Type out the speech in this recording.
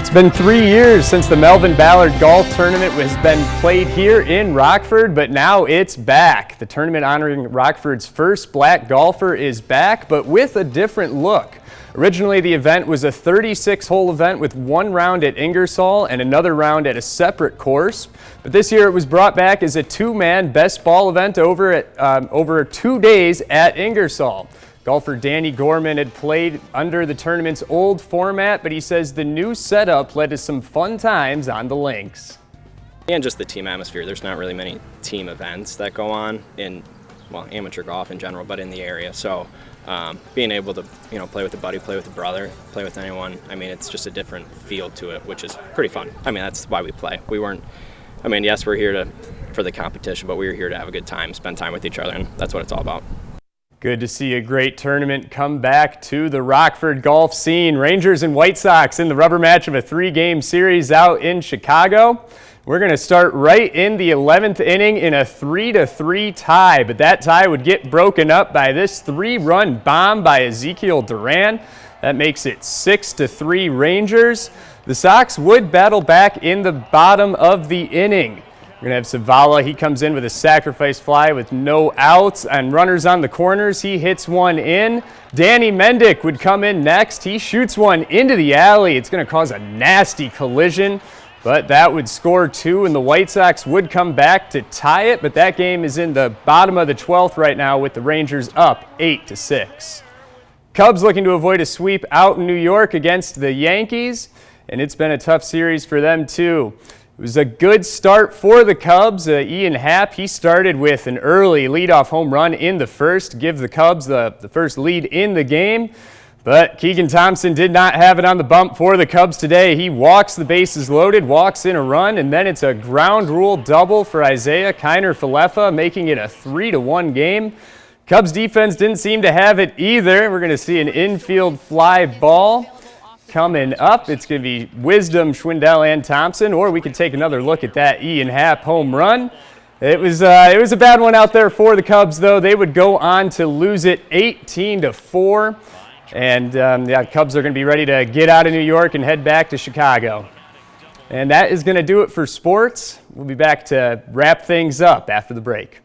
It's been 3 years since the Melvin Ballard Golf Tournament has been played here in Rockford, but now it's back. The tournament honoring Rockford's first black golfer is back, but with a different look. Originally, the event was a 36-hole event with one round at Ingersoll and another round at a separate course. But this year it was brought back as a two-man best ball event over 2 days at Ingersoll. Golfer Danny Gorman had played under the tournament's old format, but he says the new setup led to some fun times on the links. And just the team atmosphere. There's not really many team events that go on in, well, amateur golf in general, but in the area. So being able to, play with a buddy, play with a brother, play with anyone, I mean, it's just a different feel to it, which is pretty fun. I mean, that's why we play. We weren't, yes, we're here for the competition, but we were here to have a good time, spend time with each other, and that's what it's all about. Good to see a great tournament come back to the Rockford golf scene. Rangers and White Sox in the rubber match of a 3-game series out in Chicago. We're going to start right in the 11th inning in a 3-3 tie, but that tie would get broken up by this 3-run bomb by Ezekiel Duran. That makes it 6-3 Rangers. The Sox would battle back in the bottom of the inning. We're going to have Savala. He comes in with a sacrifice fly with no outs and runners on the corners. He hits one in. Danny Mendick would come in next. He shoots one into the alley. It's going to cause a nasty collision, but that would score 2, and the White Sox would come back to tie it, but that game is in the bottom of the 12th right now with the Rangers up 8-6. Cubs looking to avoid a sweep out in New York against the Yankees, and it's been a tough series for them too. It was a good start for the Cubs. Ian Happ, he started with an early leadoff home run in the first to give the Cubs the first lead in the game. But Keegan Thompson did not have it on the bump for the Cubs today. He walks the bases loaded, walks in a run, and then it's a ground rule double for Isaiah Kiner-Falefa, making it a 3-1 game. Cubs defense didn't seem to have it either. We're going to see an infield fly ball. Coming up, it's going to be Wisdom, Schwindel, and Thompson, or we could take another look at that Ian Happ home run. It was a bad one out there for the Cubs, though. They would go on to lose it 18-4, and Cubs are going to be ready to get out of New York and head back to Chicago. And that is going to do it for sports. We'll be back to wrap things up after the break.